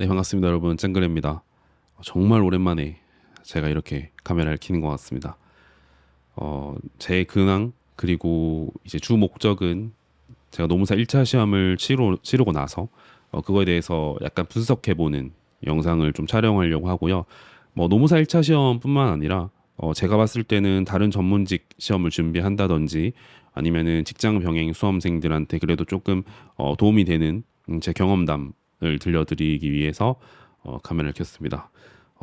네, 반갑습니다, 여러분. 짱그레입니다. 정말 오랜만에 제가 이렇게 카메라를 켜는 것 같습니다. 제 근황 그리고 이제 주 목적은 제가 노무사 1차 시험을 치르고 나서 그거에 대해서 약간 분석해보는 영상을 좀 촬영하려고 하고요. 뭐 노무사 1차 시험뿐만 아니라 제가 봤을 때는 다른 전문직 시험을 준비한다든지 아니면은 직장 병행 수험생들한테 그래도 조금 도움이 되는 제 경험담을 들려드리기 위해서 카메라를 켰습니다.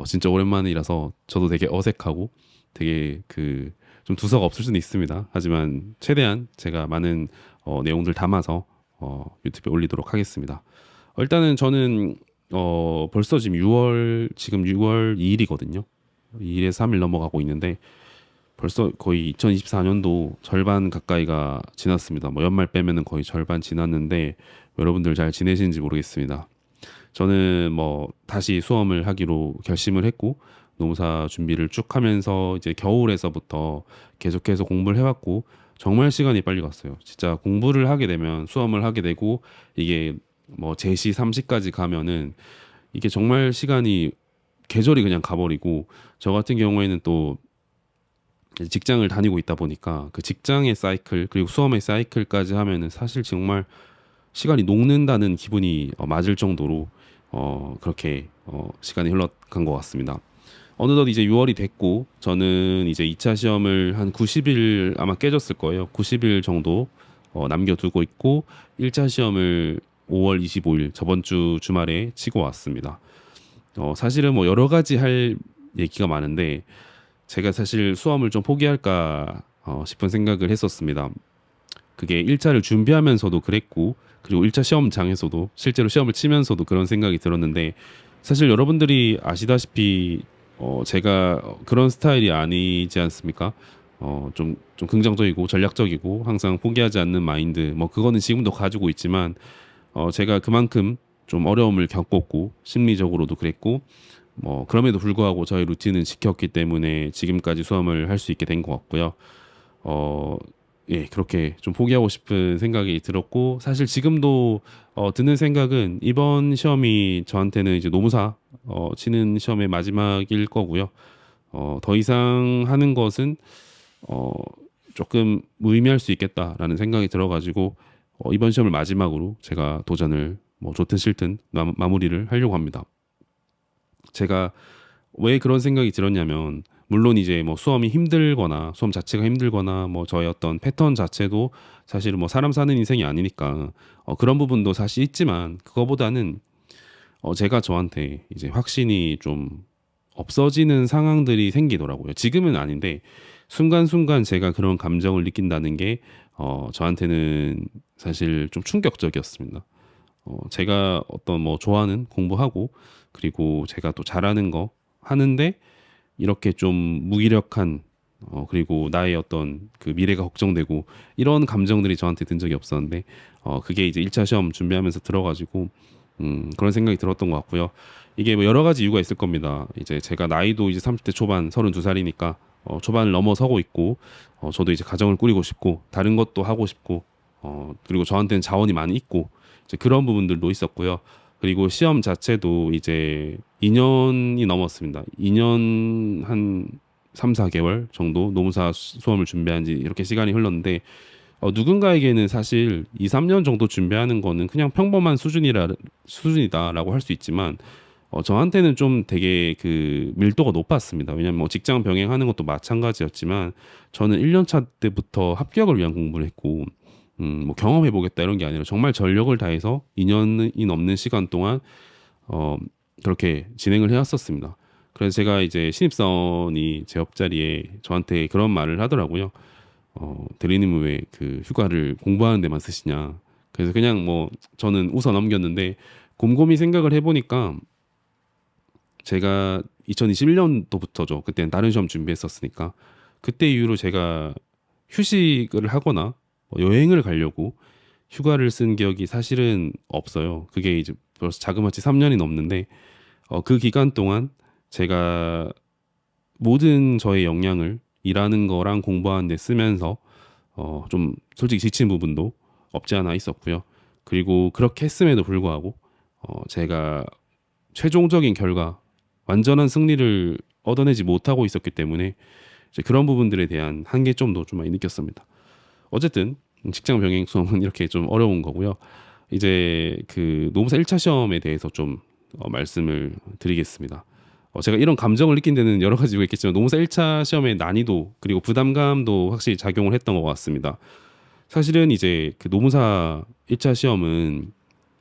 진짜 오랜만이라서 저도 되게 어색하고 되게 그 좀 두서가 없을 수는 있습니다. 하지만 최대한 제가 많은 내용들 담아서 유튜브에 올리도록 하겠습니다. 일단은 저는 벌써 지금 6월 2일이거든요. 2일에 3일 넘어가고 있는데 벌써 거의 2024년도 절반 가까이가 지났습니다. 뭐 연말 빼면은 거의 절반 지났는데 여러분들 잘 지내시는지 모르겠습니다. 저는 뭐 다시 수험을 하기로 결심을 했고 노무사 준비를 쭉 하면서 이제 겨울에서부터 계속해서 공부를 해왔고 정말 시간이 빨리 갔어요. 진짜 공부를 하게 되면 수험을 하게 되고 이게 뭐 제시 3시까지 가면은 이게 정말 시간이 계절이 그냥 가버리고 저 같은 경우에는 또 직장을 다니고 있다 보니까 그 직장의 사이클 그리고 수험의 사이클까지 하면은 사실 정말 시간이 녹는다는 기분이 맞을 정도로 그렇게 시간이 흘러간 것 같습니다. 어느덧 이제 6월이 됐고 저는 이제 2차 시험을 한 90일 아마 깨졌을 거예요. 90일 정도 남겨두고 있고 1차 시험을 5월 25일 저번 주 주말에 치고 왔습니다. 사실은 뭐 여러 가지 할 얘기가 많은데 제가 사실 수험을 좀 포기할까 싶은 생각을 했었습니다. 그게 1차를 준비하면서도 그랬고 그리고 1차 시험장에서도 실제로 시험을 치면서도 그런 생각이 들었는데 사실 여러분들이 아시다시피 제가 그런 스타일이 아니지 않습니까? 좀 긍정적이고 전략적이고 항상 포기하지 않는 마인드 뭐 그거는 지금도 가지고 있지만 제가 그만큼 좀 어려움을 겪었고 심리적으로도 그랬고 뭐 그럼에도 불구하고 저의 루틴은 지켰기 때문에 지금까지 수험을 할 수 있게 된 것 같고요. 어, 예, 그렇게 좀 포기하고 싶은 생각이 들었고, 사실 지금도 드는 생각은 이번 시험이 저한테는 이제 노무사 치는 시험의 마지막일 거고요. 더 이상 하는 것은 어, 조금 무의미할 수 있겠다라는 생각이 들어가지고 이번 시험을 마지막으로 제가 도전을 뭐 좋든 싫든 마무리를 하려고 합니다. 제가 왜 그런 생각이 들었냐면 물론 이제 뭐 수험이 힘들거나 수험 자체가 힘들거나 뭐 저의 어떤 패턴 자체도 사실은 뭐 사람 사는 인생이 아니니까 그런 부분도 사실 있지만 그거보다는 제가 저한테 이제 확신이 좀 없어지는 상황들이 생기더라고요. 지금은 아닌데 순간순간 제가 그런 감정을 느낀다는 게 저한테는 사실 좀 충격적이었습니다. 제가 어떤 뭐 좋아하는 공부하고 그리고 제가 또 잘하는 거 하는데 이렇게 좀 무기력한 그리고 나의 어떤 그 미래가 걱정되고 이런 감정들이 저한테 든 적이 없었는데 그게 이제 1차 시험 준비하면서 들어가지고 그런 생각이 들었던 것 같고요. 이게 뭐 여러 가지 이유가 있을 겁니다. 이제 제가 나이도 이제 30대 초반 32살이니까 초반을 넘어서고 있고 저도 이제 가정을 꾸리고 싶고 다른 것도 하고 싶고 그리고 저한테는 자원이 많이 있고 이제 그런 부분들도 있었고요. 그리고 시험 자체도 이제 2년이 넘었습니다. 2년 한 3, 4개월 정도 노무사 수험을 준비한 지 이렇게 시간이 흘렀는데 누군가에게는 사실 2, 3년 정도 준비하는 거는 그냥 평범한 수준이다라고 할 수 있지만 저한테는 좀 되게 그 밀도가 높았습니다. 왜냐면 뭐 직장 병행하는 것도 마찬가지였지만 저는 1년 차 때부터 합격을 위한 공부를 했고 뭐 경험해 보겠다 이런 게 아니라 정말 전력을 다해서 2년이 넘는 시간 동안 어 그렇게 진행을 해왔었습니다. 그래서 제가 이제 신입사원이 제 옆자리에 저한테 그런 말을 하더라고요. 대리님은 왜 그 휴가를 공부하는 데만 쓰시냐. 그래서 그냥 뭐 저는 웃어 넘겼는데 곰곰이 생각을 해보니까 제가 2021년도부터죠. 그때는 다른 시험 준비했었으니까 그때 이후로 제가 휴식을 하거나 여행을 가려고 휴가를 쓴 기억이 사실은 없어요. 그게 이제 벌써 자그마치 3년이 넘는데 그 기간 동안 제가 모든 저의 역량을 일하는 거랑 공부하는 데 쓰면서 좀 솔직히 지친 부분도 없지 않아 있었고요. 그리고 그렇게 했음에도 불구하고 제가 최종적인 결과 완전한 승리를 얻어내지 못하고 있었기 때문에 이제 그런 부분들에 대한 한계점도 좀 많이 느꼈습니다. 어쨌든 직장 병행 수험은 이렇게 좀 어려운 거고요. 이제 그 노무사 1차 시험에 대해서 좀 말씀을 드리겠습니다. 제가 이런 감정을 느낀 데는 여러 가지가 있겠지만 노무사 1차 시험의 난이도 그리고 부담감도 확실히 작용을 했던 것 같습니다. 사실은 이제 그 노무사 1차 시험은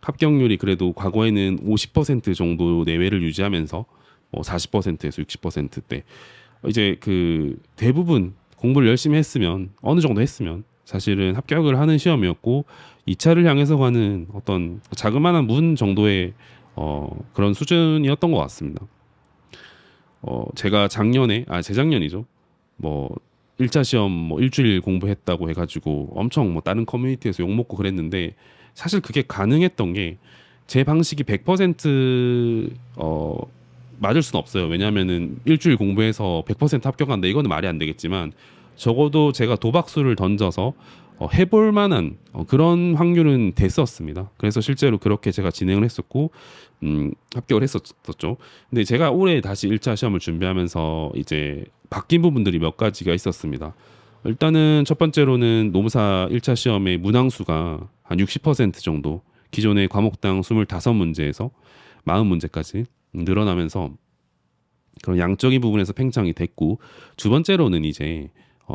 합격률이 그래도 과거에는 50% 정도 내외를 유지하면서 40%에서 60%대 이제 그 대부분 공부를 열심히 했으면 어느 정도 했으면 사실은 합격을 하는 시험이었고 2차를 향해서 가는 어떤 자그마한 문 정도의 그런 수준이었던 것 같습니다. 제가 재작년이죠. 뭐 1차 시험 뭐 일주일 공부했다고 해가지고 엄청 뭐 다른 커뮤니티에서 욕먹고 그랬는데 사실 그게 가능했던 게 제 방식이 100% 맞을 수는 없어요. 왜냐하면은 일주일 공부해서 100% 합격한다 이거는 말이 안 되겠지만 적어도 제가 도박수를 던져서 해볼 만한 그런 확률은 됐었습니다. 그래서 실제로 그렇게 제가 진행을 했었고 합격을 했었죠. 근데 제가 올해 다시 1차 시험을 준비하면서 이제 바뀐 부분들이 몇 가지가 있었습니다. 일단은 첫 번째로는 노무사 1차 시험의 문항수가 한 60% 정도 기존의 과목당 25문제에서 40문제까지 늘어나면서 그런 양적인 부분에서 팽창이 됐고 두 번째로는 이제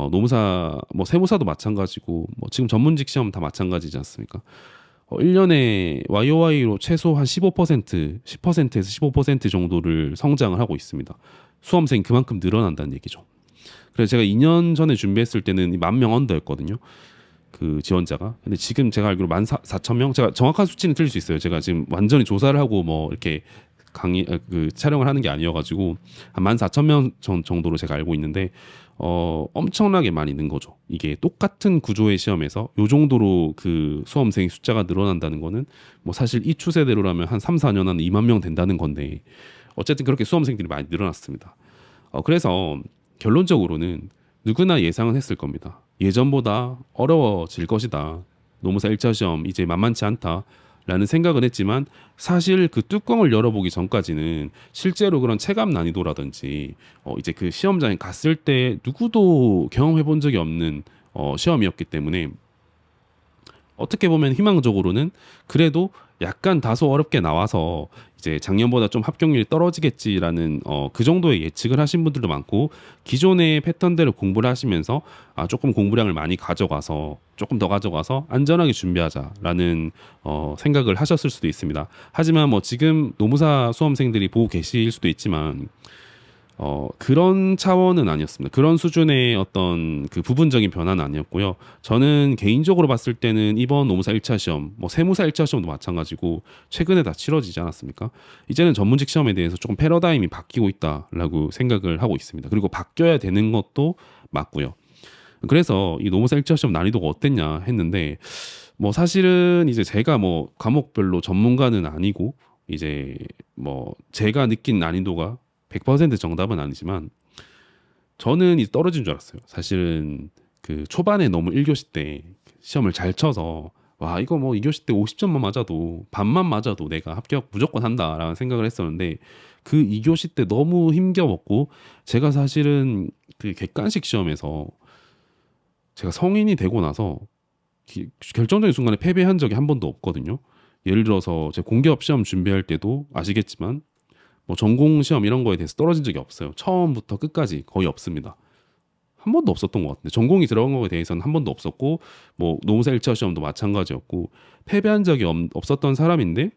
노무사 뭐 세무사도 마찬가지고 뭐 지금 전문직 시험 다 마찬가지지 않습니까? 1년에 YOY로 최소 한 10%에서 15% 정도를 성장을 하고 있습니다. 수험생이 그만큼 늘어난다는 얘기죠. 그래서 제가 2년 전에 준비했을 때는 10,000명 언더였거든요. 그 지원자가. 근데 지금 제가 알기로 14,000명? 제가 정확한 수치는 틀릴 수 있어요. 제가 지금 완전히 조사를 하고 뭐 이렇게 그 촬영을 하는 게 아니어가지고 한 14,000명 정도로 제가 알고 있는데 엄청나게 많이 는 거죠. 이게 똑같은 구조의 시험에서 요 정도로 그 수험생 숫자가 늘어난다는 거는 뭐 사실 이 추세대로라면 한 3, 4년 안에 2만 명 된다는 건데 어쨌든 그렇게 수험생들이 많이 늘어났습니다. 그래서 결론적으로는 누구나 예상은 했을 겁니다. 예전보다 어려워질 것이다. 노무사 1차 시험 이제 만만치 않다. 라는 생각은 했지만 사실 그 뚜껑을 열어보기 전까지는 실제로 그런 체감 난이도라든지 이제 그 시험장에 갔을 때 누구도 경험해 본 적이 없는 시험이었기 때문에 어떻게 보면 희망적으로는 그래도 약간 다소 어렵게 나와서 이제 작년보다 좀 합격률이 떨어지겠지라는 그 정도의 예측을 하신 분들도 많고 기존의 패턴대로 공부를 하시면서 조금 공부량을 많이 가져가서 조금 더 가져가서 안전하게 준비하자라는 생각을 하셨을 수도 있습니다. 하지만 뭐 지금 노무사 수험생들이 보고 계실 수도 있지만 그런 차원은 아니었습니다. 그런 수준의 어떤 그 부분적인 변화는 아니었고요. 저는 개인적으로 봤을 때는 이번 노무사 1차 시험, 뭐 세무사 1차 시험도 마찬가지고 최근에 다 치러지지 않았습니까? 이제는 전문직 시험에 대해서 조금 패러다임이 바뀌고 있다라고 생각을 하고 있습니다. 그리고 바뀌어야 되는 것도 맞고요. 그래서 이 노무사 1차 시험 난이도가 어땠냐 했는데 뭐 사실은 이제 제가 뭐 과목별로 전문가는 아니고 이제 뭐 제가 느낀 난이도가 100% 정답은 아니지만 저는 이 떨어진 줄 알았어요. 사실은 그 초반에 너무 1교시 때 시험을 잘 쳐서 와 이거 뭐 2교시 때 50점만 맞아도 반만 맞아도 내가 합격 무조건 한다라는 생각을 했었는데 그 2교시 때 너무 힘겨웠고 제가 사실은 그 객관식 시험에서 제가 성인이 되고 나서 결정적인 순간에 패배한 적이 한 번도 없거든요. 예를 들어서 제 공기업 시험 준비할 때도 아시겠지만 뭐 전공 시험 이런 거에 대해서 떨어진 적이 없어요. 처음부터 끝까지 거의 없습니다. 한 번도 없었던 것 같은데 전공이 들어간 거에 대해서는 한 번도 없었고 뭐 노무사 1차 시험도 마찬가지였고 패배한 적이 없었던 사람인데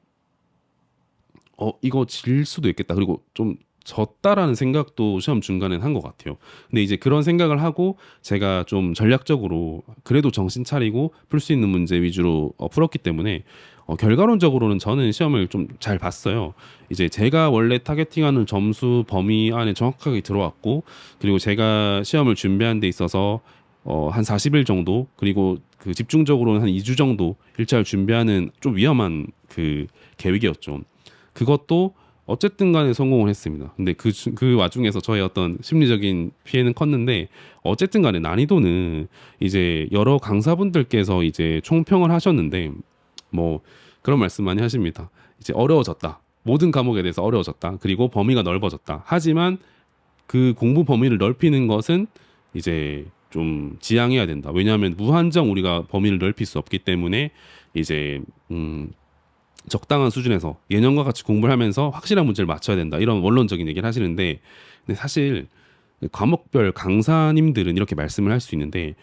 이거 질 수도 있겠다. 그리고 좀 졌다라는 생각도 시험 중간에 한 것 같아요. 근데 이제 그런 생각을 하고 제가 좀 전략적으로 그래도 정신 차리고 풀 수 있는 문제 위주로 풀었기 때문에 결과론적으로는 저는 시험을 좀 잘 봤어요. 이제 제가 원래 타겟팅하는 점수 범위 안에 정확하게 들어왔고 그리고 제가 시험을 준비하는 데 있어서 한 40일 정도 그리고 그 집중적으로는 한 2주 정도 1차를 준비하는 좀 위험한 그 계획이었죠. 그것도 어쨌든 간에 성공을 했습니다. 근데 그 와중에서 저의 어떤 심리적인 피해는 컸는데 어쨌든 간에 난이도는 이제 여러 강사분들께서 이제 총평을 하셨는데 뭐 그런 말씀 많이 하십니다. 이제 어려워졌다. 모든 과목에 대해서 어려워졌다. 그리고 범위가 넓어졌다. 하지만 그 공부 범위를 넓히는 것은 이제 좀 지양해야 된다. 왜냐하면 무한정 우리가 범위를 넓힐 수 없기 때문에 이제 적당한 수준에서 예년과 같이 공부를 하면서 확실한 문제를 맞춰야 된다. 이런 원론적인 얘기를 하시는데, 근데 사실 과목별 강사님들은 이렇게 말씀을 할 수 있는데,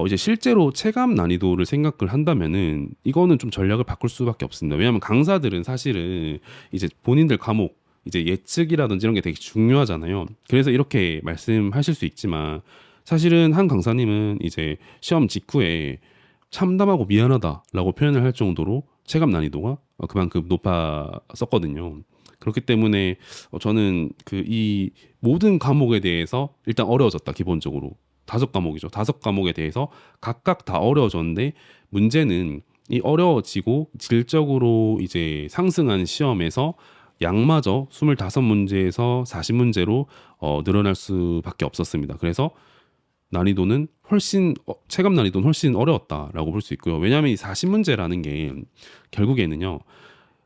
이제 실제로 체감 난이도를 생각을 한다면은 이거는 좀 전략을 바꿀 수밖에 없습니다. 왜냐하면 강사들은 사실은 이제 본인들 과목 이제 예측이라든지 이런 게 되게 중요하잖아요. 그래서 이렇게 말씀하실 수 있지만 사실은 한 강사님은 이제 시험 직후에 참담하고 미안하다라고 표현을 할 정도로 체감 난이도가 그만큼 높았었거든요. 그렇기 때문에 저는 그 이 모든 과목에 대해서 일단 어려워졌다. 기본적으로 5과목이죠. 5과목에 대해서 각각 다 어려워졌는데, 문제는 이 어려워지고 질적으로 이제 상승한 시험에서 양마저 25문제에서 40문제로 늘어날 수밖에 없었습니다. 그래서 난이도는 훨씬 체감 난이도는 훨씬 어려웠다라고 볼 수 있고요. 왜냐하면 이 40문제라는 게 결국에는요,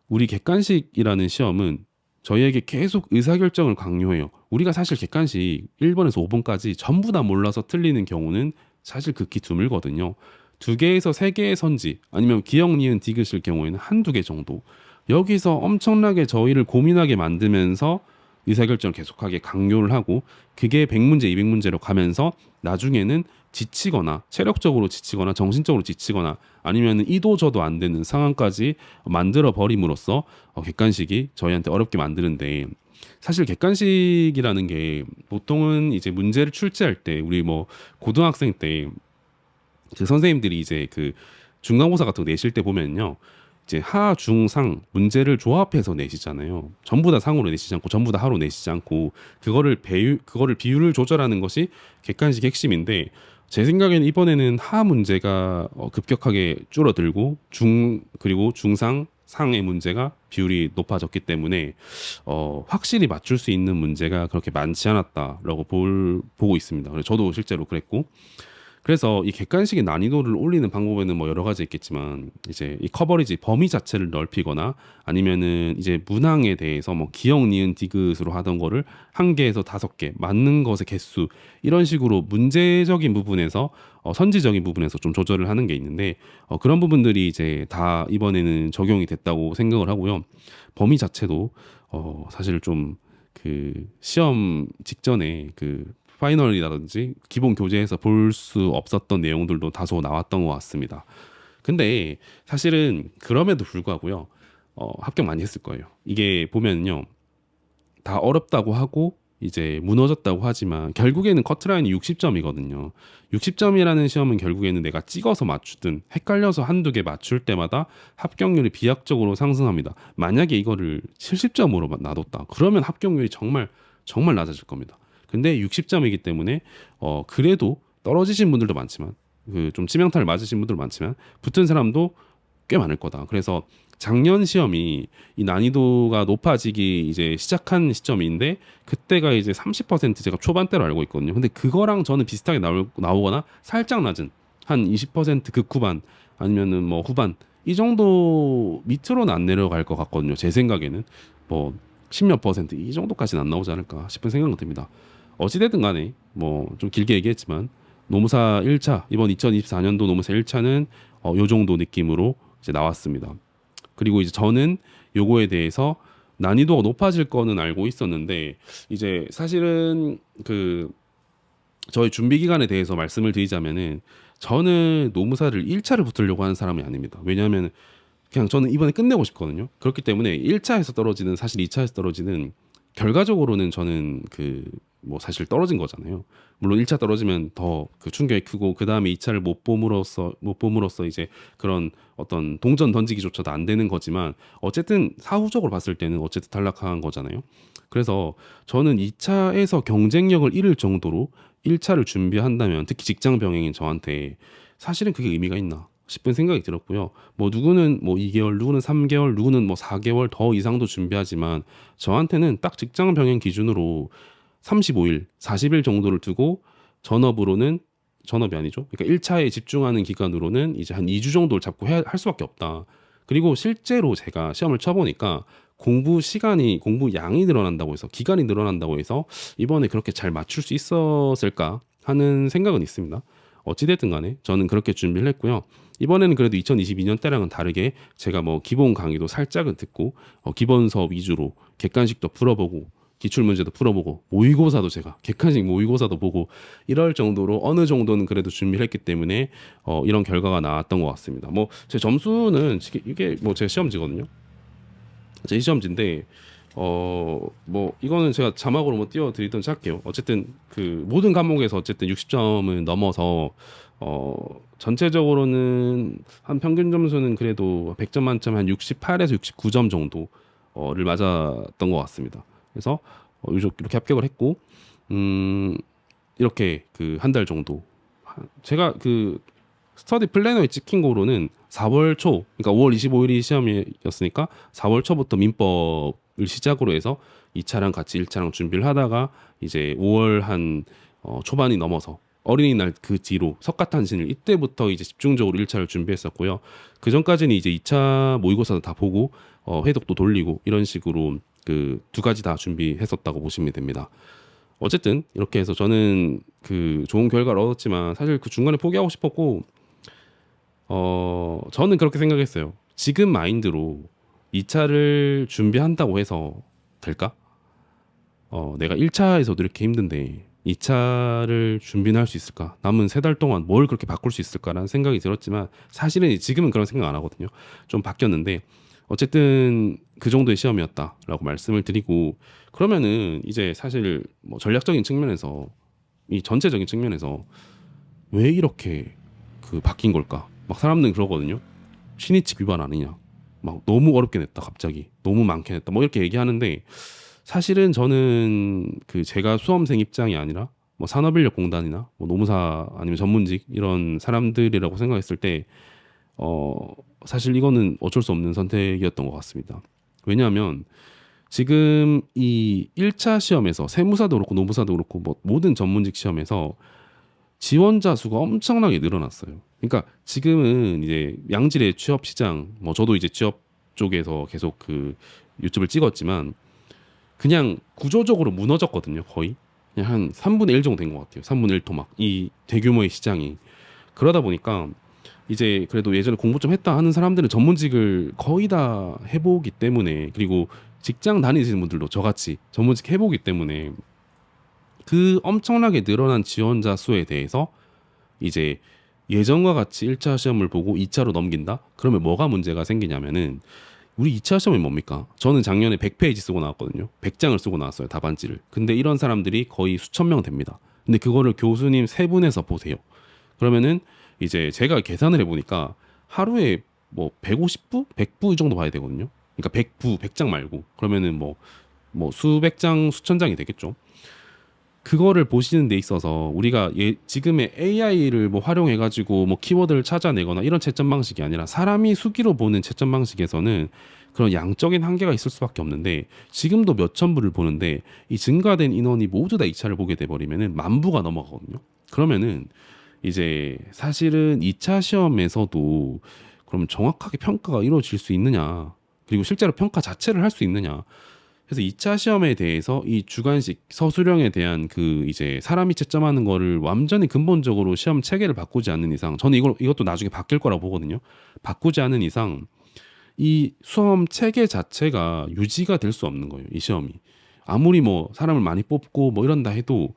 우리 객관식이라는 시험은 저희에게 계속 의사결정을 강요해요. 우리가 사실 객관식 1번에서 5번까지 전부 다 몰라서 틀리는 경우는 사실 극히 드물거든요. 2개에서 3개의 선지, 아니면 기억, 니은, 디귿일 경우에는 1~2개 정도. 여기서 엄청나게 저희를 고민하게 만들면서 의사결정을 계속하게 강요를 하고, 그게 100문제, 200문제로 가면서 나중에는 지치거나 체력적으로 지치거나 정신적으로 지치거나 아니면 이도저도 안 되는 상황까지 만들어 버림으로써 객관식이 저희한테 어렵게 만드는데, 사실 객관식이라는 게 보통은 이제 문제를 출제할 때 우리 뭐 고등학생 때 그 선생님들이 이제 그 중간고사 같은 거 내실 때 보면요, 이제 하, 중, 상 문제를 조합해서 내시잖아요. 전부 다 상으로 내시지 않고 전부 다 하로 내시지 않고 그거를 비율을 조절하는 것이 객관식 핵심인데, 제 생각에는 이번에는 하 문제가 급격하게 줄어들고 그리고 중상 상의 문제가 비율이 높아졌기 때문에 확실히 맞출 수 있는 문제가 그렇게 많지 않았다라고 보고 있습니다. 그래서 저도 실제로 그랬고, 그래서 이 객관식의 난이도를 올리는 방법에는 뭐 여러 가지 있겠지만, 이제 이 커버리지 범위 자체를 넓히거나 아니면은 이제 문항에 대해서 뭐 기억, 니은, 디귿으로 하던 거를 1개에서 5개, 맞는 것의 개수, 이런 식으로 문제적인 부분에서 선지적인 부분에서 좀 조절을 하는 게 있는데, 그런 부분들이 이제 다 이번에는 적용이 됐다고 생각을 하고요. 범위 자체도 사실 좀 그 시험 직전에 그 파이널이라든지 기본 교재에서 볼 수 없었던 내용들도 다소 나왔던 것 같습니다. 근데 사실은 그럼에도 불구하고요, 합격 많이 했을 거예요. 이게 보면요, 다 어렵다고 하고 이제 무너졌다고 하지만 결국에는 커트라인이 60점이거든요. 60점이라는 시험은 결국에는 내가 찍어서 맞추든 헷갈려서 1~2개 맞출 때마다 합격률이 비약적으로 상승합니다. 만약에 이거를 70점으로 놔뒀다, 그러면 합격률이 정말 정말 낮아질 겁니다. 근데 60점이기 때문에 그래도 떨어지신 분들도 많지만, 그 좀 치명타를 맞으신 분들도 많지만 붙은 사람도 꽤 많을 거다. 그래서 작년 시험이 이 난이도가 높아지기 이제 시작한 시점인데, 그때가 이제 30% 제가 초반대로 알고 있거든요. 근데 그거랑 저는 비슷하게 나오거나 살짝 낮은 한 20% 극후반 아니면은 뭐 후반, 이 정도 밑으로는 안 내려갈 것 같거든요. 제 생각에는 뭐 10몇 퍼센트 이 정도까지는 안 나오지 않을까 싶은 생각은 듭니다. 어찌됐든 간에 뭐 좀 길게 얘기했지만 노무사 1차, 이번 2024년도 노무사 1차는 요 정도 느낌으로 이제 나왔습니다. 그리고 이제 저는 요거에 대해서 난이도가 높아질 거는 알고 있었는데, 이제 사실은 그 저희 준비 기간에 대해서 말씀을 드리자면은, 저는 노무사를 1차를 붙으려고 하는 사람이 아닙니다. 왜냐하면 그냥 저는 이번에 끝내고 싶거든요. 그렇기 때문에 1차에서 떨어지는, 사실 2차에서 떨어지는, 결과적으로는 저는 그 뭐 사실 떨어진 거잖아요. 물론 1차 떨어지면 더 그 충격이 크고, 그 다음에 2차를 못 봄으로써 이제 그런 어떤 동전 던지기조차도 안 되는 거지만, 어쨌든 사후적으로 봤을 때는 어쨌든 탈락한 거잖아요. 그래서 저는 2차에서 경쟁력을 잃을 정도로 1차를 준비한다면, 특히 직장 병행인 저한테 사실은 그게 의미가 있나 싶은 생각이 들었고요. 뭐 누구는 뭐 2개월, 누구는 3개월, 누구는 뭐 4개월 더 이상도 준비하지만, 저한테는 딱 직장 병행 기준으로 35일, 40일 정도를 두고, 전업이 아니죠. 그러니까 1차에 집중하는 기간으로는 이제 한 2주 정도를 잡고 할 수밖에 없다. 그리고 실제로 제가 시험을 쳐보니까 공부 시간이 공부 양이 늘어난다고 해서 기간이 늘어난다고 해서 이번에 그렇게 잘 맞출 수 있었을까 하는 생각은 있습니다. 어찌됐든 간에 저는 그렇게 준비를 했고요. 이번에는 그래도 2022년 때랑은 다르게 제가 뭐 기본 강의도 살짝은 듣고 기본 수업 위주로 객관식도 풀어보고 기출 문제도 풀어보고 모의고사도 제가 객관식 모의고사도 보고 이럴 정도로 어느 정도는 그래도 준비를 했기 때문에 이런 결과가 나왔던 것 같습니다. 뭐 제 점수는 이게 뭐 제 시험지거든요. 제 시험지인데 뭐 이거는 제가 자막으로 뭐 띄워드리든지 할게요. 어쨌든 그 모든 과목에서 어쨌든 60점을 넘어서 전체적으로는 한 평균 점수는 그래도 100점 만점에 한 68에서 69점 정도를 맞았던 것 같습니다. 그래서 이렇게 합격을 했고 이렇게 그 한 달 정도 제가 그 스터디 플래너에 찍힌 거로는 4월 초, 그러니까 5월 25일이 시험이었으니까 4월 초부터 민법을 시작으로 해서 2차랑 같이 1차랑 준비를 하다가 이제 5월 한 초반이 넘어서 어린이날 그 뒤로 석가탄신일 이때부터 이제 집중적으로 1차를 준비했었고요. 그 전까지는 이제 2차 모의고사도 다 보고 회독도 돌리고 이런 식으로 그 두 가지 다 준비했었다고 보시면 됩니다. 어쨌든 이렇게 해서 저는 그 좋은 결과를 얻었지만 사실 그 중간에 포기하고 싶었고 저는 그렇게 생각했어요. 지금 마인드로 2차를 준비한다고 해서 될까? 내가 1차에서도 이렇게 힘든데 2차를 준비는 할 수 있을까? 남은 3달 동안 뭘 그렇게 바꿀 수 있을까라는 생각이 들었지만 사실은 지금은 그런 생각 안 하거든요. 좀 바뀌었는데 어쨌든 그 정도의 시험이었다라고 말씀을 드리고 그러면은 이제 사실 뭐 전략적인 측면에서 이 전체적인 측면에서 왜 이렇게 그 바뀐 걸까? 막 사람들은 그러거든요. 신의칙 위반 아니냐? 막 너무 어렵게 냈다 갑자기 너무 많게 냈다 뭐 이렇게 얘기하는데 사실은 저는 그 제가 수험생 입장이 아니라 뭐 산업인력공단이나 뭐 노무사 아니면 전문직 이런 사람들이라고 생각했을 때 사실 이거는 어쩔 수 없는 선택이었던 것 같습니다. 왜냐하면 지금 이 1차 시험에서 세무사도 그렇고 노무사도 그렇고 뭐 모든 전문직 시험에서 지원자 수가 엄청나게 늘어났어요. 그러니까 지금은 이제 양질의 취업 시장, 뭐 저도 이제 취업 쪽에서 계속 그 유튜브를 찍었지만 그냥 구조적으로 무너졌거든요. 거의 그냥 한 3분의 1 정도 된 것 같아요. 3분의 1 토막 이 대규모의 시장이 그러다 보니까 이제 그래도 예전에 공부 좀 했다 하는 사람들은 전문직을 거의 다 해보기 때문에 그리고 직장 다니시는 분들도 저같이 전문직 해보기 때문에 그 엄청나게 늘어난 지원자 수에 대해서 이제 예전과 같이 1차 시험을 보고 2차로 넘긴다? 그러면 뭐가 문제가 생기냐면은 우리 2차 시험이 뭡니까? 저는 작년에 100페이지 쓰고 나왔거든요. 100장을 쓰고 나왔어요. 답안지를. 근데 이런 사람들이 거의 수천 명 됩니다. 근데 그거를 교수님 3분에서 보세요. 그러면은 이제 제가 계산을 해보니까 하루에 뭐 150부? 100부 이 정도 봐야 되거든요. 그러니까 100부, 100장 말고. 그러면은 뭐 수백 장, 수천 장이 되겠죠. 그거를 보시는 데 있어서 우리가 지금의 AI를 뭐 활용해가지고 뭐 키워드를 찾아내거나 이런 채점 방식이 아니라 사람이 수기로 보는 채점 방식에서는 그런 양적인 한계가 있을 수밖에 없는데 지금도 몇천 부를 보는데 이 증가된 인원이 모두 다 2차를 보게 돼버리면은 10,000부가 넘어가거든요. 그러면은 이제 사실은 2차 시험에서도 그럼 정확하게 평가가 이루어질 수 있느냐 그리고 실제로 평가 자체를 할 수 있느냐 그래서 2차 시험에 대해서 이 주관식 서술형에 대한 그 이제 사람이 채점하는 거를 완전히 근본적으로 시험 체계를 바꾸지 않는 이상 저는 이것도 나중에 바뀔 거라고 보거든요. 바꾸지 않은 이상 이 수험 체계 자체가 유지가 될 수 없는 거예요. 이 시험이 아무리 뭐 사람을 많이 뽑고 뭐 이런다 해도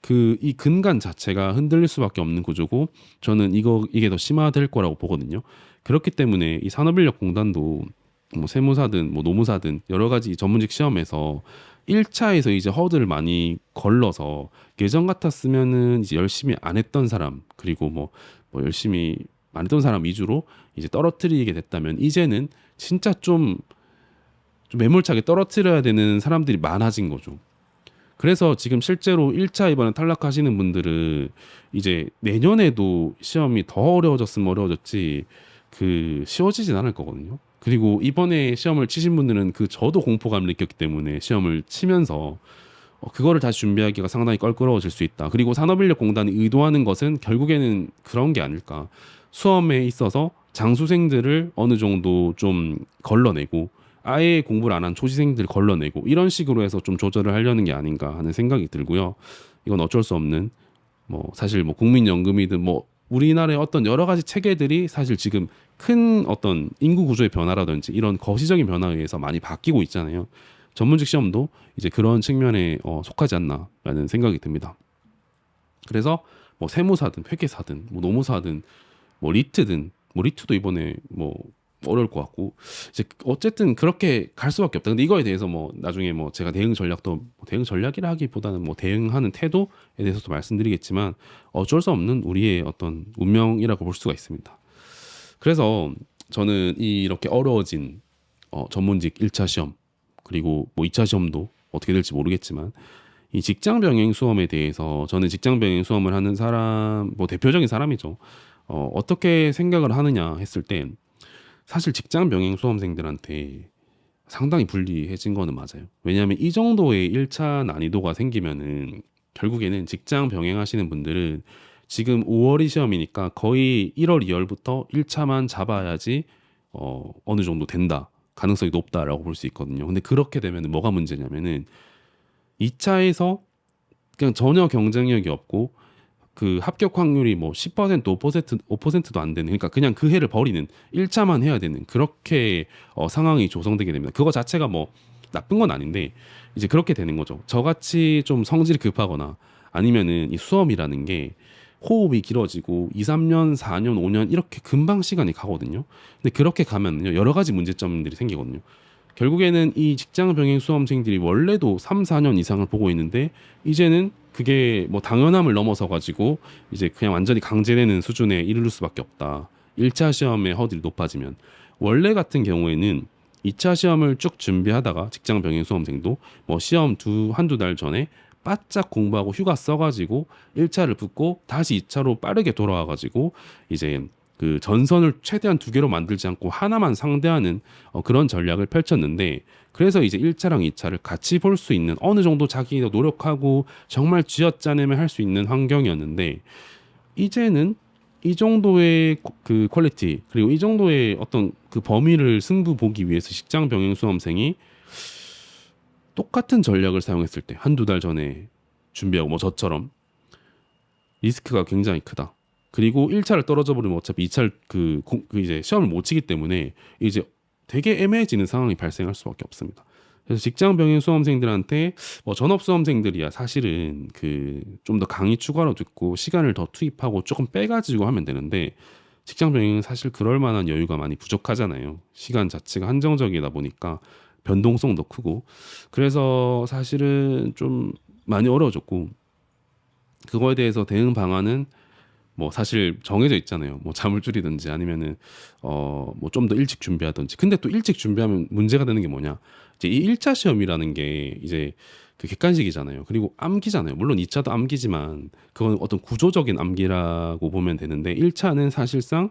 그 이 근간 자체가 흔들릴 수밖에 없는 구조고 저는 이게 더 심화될 거라고 보거든요. 그렇기 때문에 이 산업인력공단도 뭐 세무사든 뭐 노무사든 여러 가지 전문직 시험에서 1차에서 이제 허들을 많이 걸러서 예전 같았으면은 이제 열심히 안 했던 사람 그리고 뭐 열심히 안 했던 사람 위주로 이제 떨어뜨리게 됐다면 이제는 진짜 좀 매몰차게 떨어뜨려야 되는 사람들이 많아진 거죠. 그래서 지금 실제로 1차 이번에 탈락하시는 분들은 이제 내년에도 시험이 더 어려워졌으면 어려워졌지 그 쉬워지진 않을 거거든요. 그리고 이번에 시험을 치신 분들은 저도 공포감을 느꼈기 때문에 시험을 치면서 그거를 다시 준비하기가 상당히 껄끄러워질 수 있다. 그리고 산업인력공단이 의도하는 것은 결국에는 그런 게 아닐까. 수험에 있어서 장수생들을 어느 정도 좀 걸러내고 아예 공부를 안 한 초시생들 걸러내고 이런 식으로 해서 좀 조절을 하려는 게 아닌가 하는 생각이 들고요. 이건 어쩔 수 없는 뭐 사실 뭐 국민연금이든 뭐 우리나라의 어떤 여러 가지 체계들이 사실 지금 큰 어떤 인구 구조의 변화라든지 이런 거시적인 변화에 의해서 많이 바뀌고 있잖아요. 전문직 시험도 이제 그런 측면에 속하지 않나라는 생각이 듭니다. 그래서 뭐 세무사든 회계사든 뭐 노무사든 뭐 리트든 뭐 리트도 이번에 뭐 어려울 것 같고 이제 어쨌든 그렇게 갈 수밖에 없다. 근데 이거에 대해서 뭐 나중에 뭐 제가 대응 전략도 뭐 대응 전략이라 하기보다는 뭐 대응하는 태도에 대해서도 말씀드리겠지만 어쩔 수 없는 우리의 어떤 운명이라고 볼 수가 있습니다. 그래서 저는 이렇게 어려워진 전문직 1차 시험 그리고 뭐 2차 시험도 어떻게 될지 모르겠지만 이 직장 병행 수험에 대해서 저는 직장 병행 수험을 하는 사람 뭐 대표적인 사람이죠. 어떻게 생각을 하느냐 했을 때 사실 직장 병행 수험생들한테 상당히 불리해진 거는 맞아요. 왜냐하면 이 정도의 1차 난이도가 생기면은 결국에는 직장 병행하시는 분들은 지금 5월이 시험이니까 거의 1월, 2월부터 1차만 잡아야지 어느 정도 된다. 가능성이 높다라고 볼 수 있거든요. 근데 그렇게 되면 뭐가 문제냐면은 2차에서 그냥 전혀 경쟁력이 없고 그 합격 확률이 뭐 10%, 5%도 안 되는 그러니까 그냥 그 해를 버리는 1차만 해야 되는 그렇게 상황이 조성되게 됩니다. 그거 자체가 뭐 나쁜 건 아닌데 이제 그렇게 되는 거죠. 저같이 좀 성질이 급하거나 아니면은 이 수험이라는 게 호흡이 길어지고 2, 3년, 4년, 5년 이렇게 금방 시간이 가거든요. 근데 그렇게 가면요 여러 가지 문제점들이 생기거든요. 결국에는 이 직장 병행 수험생들이 원래도 3, 4년 이상을 보고 있는데 이제는 그게 뭐 당연함을 넘어서 가지고 이제 그냥 완전히 강제되는 수준에 이르를 수밖에 없다. 1차 시험의 허들이 높아지면 원래 같은 경우에는 2차 시험을 쭉 준비하다가 직장 병행 수험생도 뭐 시험 한두 달 전에 바짝 공부하고 휴가 써가지고 1차를 붙고 다시 2차로 빠르게 돌아와가지고 이제 그 전선을 최대한 두 개로 만들지 않고 하나만 상대하는 그런 전략을 펼쳤는데 그래서 이제 1차랑 2차를 같이 볼 수 있는 어느 정도 자기가 노력하고 정말 쥐어짜내면 할 수 있는 환경이었는데 이제는 이 정도의 그 퀄리티 그리고 이 정도의 어떤 그 범위를 승부 보기 위해서 직장 병행 수험생이 똑같은 전략을 사용했을 때 한두 달 전에 준비하고 뭐 저처럼 리스크가 굉장히 크다. 그리고 1차를 떨어져 버리면 어차피 2차를 그 이제 시험을 못 치기 때문에 이제 되게 애매해지는 상황이 발생할 수밖에 없습니다. 그래서 직장 병행 수험생들한테 뭐 전업 수험생들이야 사실은 그 좀 더 강의 추가로 듣고 시간을 더 투입하고 조금 빼가지고 하면 되는데 직장 병행은 사실 그럴 만한 여유가 많이 부족하잖아요. 시간 자체가 한정적이다 보니까 변동성도 크고 그래서 사실은 좀 많이 어려워졌고 그거에 대해서 대응 방안은 뭐 사실 정해져 있잖아요. 뭐 잠을 줄이든지 아니면은 뭐 좀 더 일찍 준비하든지. 근데 또 일찍 준비하면 문제가 되는 게 뭐냐? 이제 이 1차 시험이라는 게 이제 그 객관식이잖아요. 그리고 암기잖아요. 물론 2차도 암기지만 그건 어떤 구조적인 암기라고 보면 되는데 1차는 사실상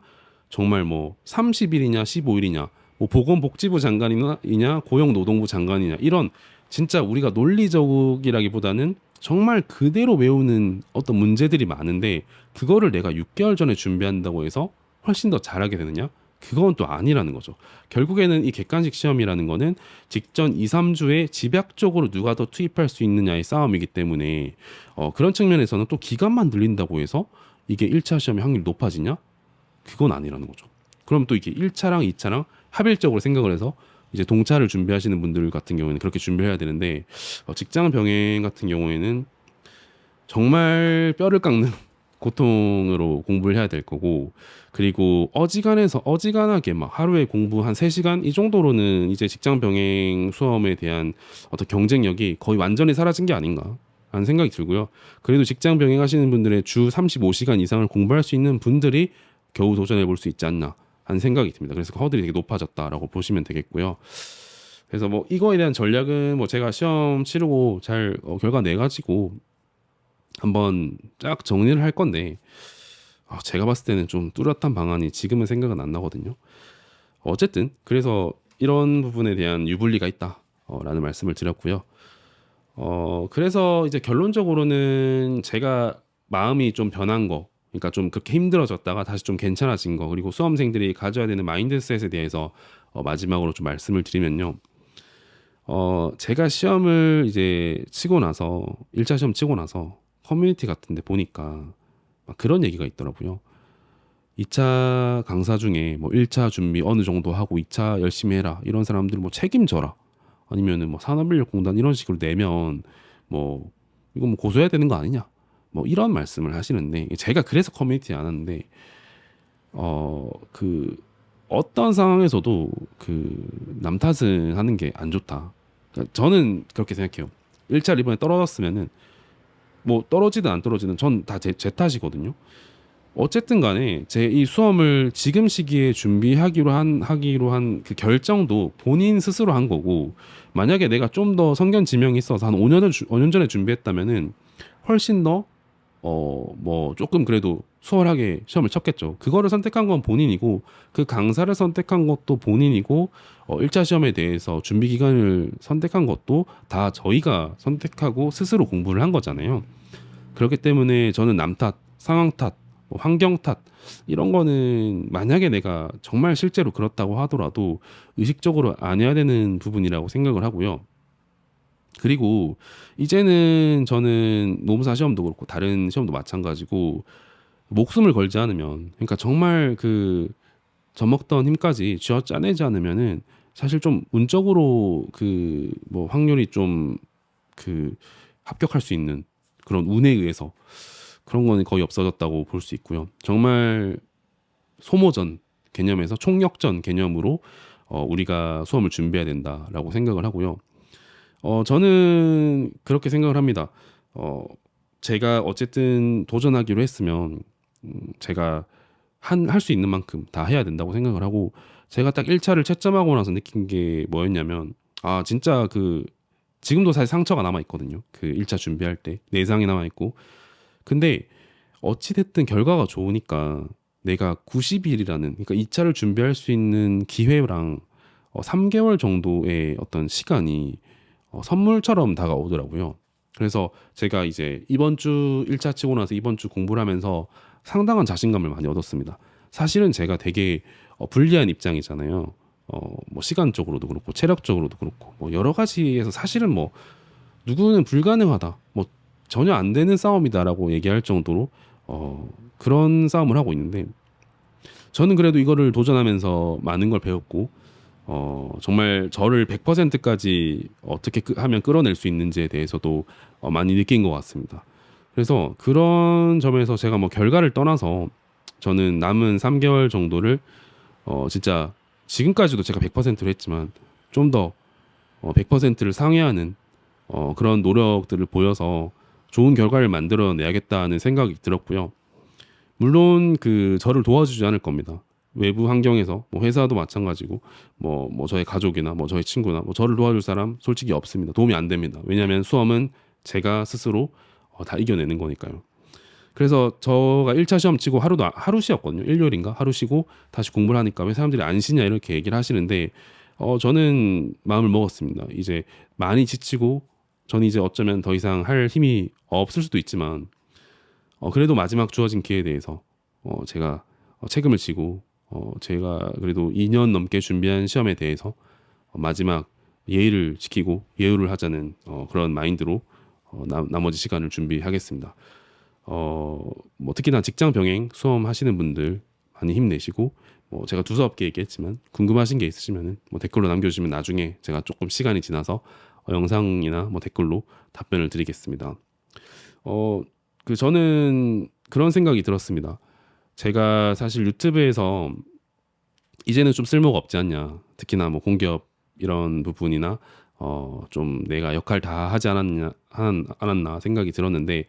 정말 뭐 30일이냐 15일이냐 뭐 보건복지부 장관이냐 고용노동부 장관이냐 이런 진짜 우리가 논리적이라기보다는 정말 그대로 외우는 어떤 문제들이 많은데 그거를 내가 6개월 전에 준비한다고 해서 훨씬 더 잘하게 되느냐? 그건 또 아니라는 거죠. 결국에는 이 객관식 시험이라는 거는 직전 2, 3주에 집약적으로 누가 더 투입할 수 있느냐의 싸움이기 때문에 그런 측면에서는 또 기간만 늘린다고 해서 이게 1차 시험의 확률이 높아지냐? 그건 아니라는 거죠. 그럼 또 이게 1차랑 2차랑 합일적으로 생각을 해서 이제 동차를 준비하시는 분들 같은 경우에는 그렇게 준비해야 되는데 직장 병행 같은 경우에는 정말 뼈를 깎는 고통으로 공부를 해야 될 거고 그리고 어지간하게 막 하루에 공부 한 3시간 이 정도로는 이제 직장 병행 수험에 대한 어떤 경쟁력이 거의 완전히 사라진 게 아닌가 하는 생각이 들고요. 그래도 직장 병행 하시는 분들의 주 35시간 이상을 공부할 수 있는 분들이 겨우 도전해 볼 수 있지 않나 하는 생각이 듭니다. 그래서 그 허들이 되게 높아졌다라고 보시면 되겠고요. 그래서 뭐 이거에 대한 전략은 뭐 제가 시험 치르고 잘 결과 내 가지고 한번 쫙 정리를 할 건데 제가 봤을 때는 좀 뚜렷한 방안이 지금은 생각은 안 나거든요. 어쨌든 그래서 이런 부분에 대한 유불리가 있다라는 말씀을 드렸고요. 그래서 이제 결론적으로는 제가 마음이 좀 변한 거, 그러니까 좀 그렇게 힘들어졌다가 다시 좀 괜찮아진 거, 그리고 수험생들이 가져야 되는 마인드셋에 대해서 마지막으로 좀 말씀을 드리면요. 제가 시험을 이제 치고 나서 1차 시험 치고 나서 커뮤니티 같은 데 보니까 막 그런 얘기가 있더라고요. 2차 강사 중에 뭐 1차 준비 어느 정도 하고 2차 열심히 해라. 이런 사람들 뭐 책임져라. 아니면은 뭐 산업인력공단 이런 식으로 내면 뭐 이거 뭐 고소해야 되는 거 아니냐. 뭐 이런 말씀을 하시는데 제가 그래서 커뮤니티에 안 왔는데 그 어떤 상황에서도 그 남 탓은 하는 게 안 좋다. 그러니까 저는 그렇게 생각해요. 1차를 이번에 떨어졌으면은 뭐 떨어지든 안 떨어지든 전 다 제 탓이거든요. 어쨌든 간에 제 이 수험을 지금 시기에 하기로 한 그 결정도 본인 스스로 한 거고, 만약에 내가 좀 더 성견 지명이 있어서 한 5년 전에 준비했다면은 훨씬 더 뭐 조금 그래도 수월하게 시험을 쳤겠죠. 그거를 선택한 건 본인이고, 그 강사를 선택한 것도 본인이고, 1차 시험에 대해서 준비 기간을 선택한 것도 다 저희가 선택하고 스스로 공부를 한 거잖아요. 그렇기 때문에 저는 남 탓, 상황 탓, 뭐 환경 탓 이런 거는 만약에 내가 정말 실제로 그렇다고 하더라도 의식적으로 안 해야 되는 부분이라고 생각을 하고요. 그리고 이제는 저는 노무사 시험도 그렇고 다른 시험도 마찬가지고 목숨을 걸지 않으면, 그러니까 정말 그 젖먹던 힘까지 쥐어짜내지 않으면은 사실 좀 운적으로 그 뭐 확률이 좀 그 합격할 수 있는 그런 운에 의해서 그런 거는 거의 없어졌다고 볼 수 있고요. 정말 소모전 개념에서 총력전 개념으로 우리가 수험을 준비해야 된다라고 생각을 하고요. 저는 그렇게 생각을 합니다. 제가 어쨌든 도전하기로 했으면 제가 할 수 있는 만큼 다 해야 된다고 생각을 하고, 제가 딱 1차를 채점하고 나서 느낀 게 뭐였냐면, 아 진짜 그 지금도 사실 상처가 남아 있거든요. 그 1차 준비할 때 내상이 남아 있고. 근데 어찌 됐든 결과가 좋으니까 내가 90일이라는, 그러니까 2차를 준비할 수 있는 기회랑 3개월 정도의 어떤 시간이 선물처럼 다가오더라고요. 그래서 제가 이제 이번 주 1차 치고 나서 이번 주 공부를 하면서 상당한 자신감을 많이 얻었습니다. 사실은 제가 되게 불리한 입장이잖아요. 뭐 시간적으로도 그렇고 체력적으로도 그렇고 뭐 여러 가지에서 사실은 뭐 누구는 불가능하다, 뭐 전혀 안 되는 싸움이다라고 얘기할 정도로 그런 싸움을 하고 있는데, 저는 그래도 이거를 도전하면서 많은 걸 배웠고, 정말 저를 100%까지 어떻게 하면 끌어낼 수 있는지에 대해서도 많이 느낀 것 같습니다. 그래서 그런 점에서 제가 뭐 결과를 떠나서 저는 남은 3개월 정도를 진짜 지금까지도 제가 100%를 했지만 좀 더 100%를 상회하는 그런 노력들을 보여서 좋은 결과를 만들어내야겠다는 생각이 들었고요. 물론 그 저를 도와주지 않을 겁니다. 외부 환경에서 뭐 회사도 마찬가지고 뭐 저의 가족이나 뭐 저의 친구나 뭐 저를 도와줄 사람 솔직히 없습니다. 도움이 안 됩니다. 왜냐하면 수험은 제가 스스로 다 이겨내는 거니까요. 그래서 저가 1차 시험 치고 하루 쉬었거든요. 일요일인가 하루 쉬고 다시 공부를 하니까 왜 사람들이 안 쉬냐 이렇게 얘기를 하시는데, 저는 마음을 먹었습니다. 이제 많이 지치고 저는 이제 어쩌면 더 이상 할 힘이 없을 수도 있지만 그래도 마지막 주어진 기회에 대해서 제가 책임을 지고 제가 그래도 2년 넘게 준비한 시험에 대해서 마지막 예의를 지키고 예우를 하자는 그런 마인드로 나머지 시간을 준비하겠습니다. 뭐 특히나 직장 병행 수험 하시는 분들 많이 힘내시고, 뭐 제가 두서없게 얘기했지만 궁금하신 게 있으시면은 뭐 댓글로 남겨주시면 나중에 제가 조금 시간이 지나서 영상이나 뭐 댓글로 답변을 드리겠습니다. 저는 그런 생각이 들었습니다. 제가 사실 유튜브에서 이제는 좀 쓸모가 없지 않냐. 특히나 뭐 공기업 이런 부분이나 좀 내가 역할 다 하지 않았나 생각이 들었는데,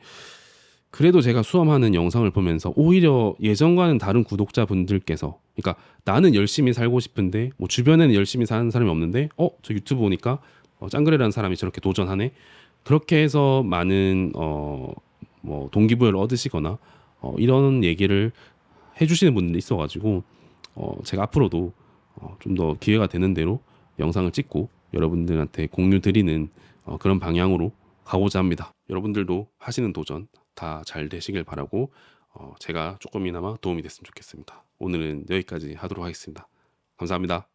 그래도 제가 수험하는 영상을 보면서 오히려 예전과는 다른 구독자분들께서, 그러니까 나는 열심히 살고 싶은데 뭐 주변에는 열심히 사는 사람이 없는데 저 유튜브 보니까 짱그레라는 사람이 저렇게 도전하네. 그렇게 해서 많은 뭐 동기부여를 얻으시거나 이런 얘기를 해주시는 분들이 있어가지고 제가 앞으로도 좀 더 기회가 되는 대로 영상을 찍고 여러분들한테 공유 드리는 그런 방향으로 가고자 합니다. 여러분들도 하시는 도전 다 잘 되시길 바라고 제가 조금이나마 도움이 됐으면 좋겠습니다. 오늘은 여기까지 하도록 하겠습니다. 감사합니다.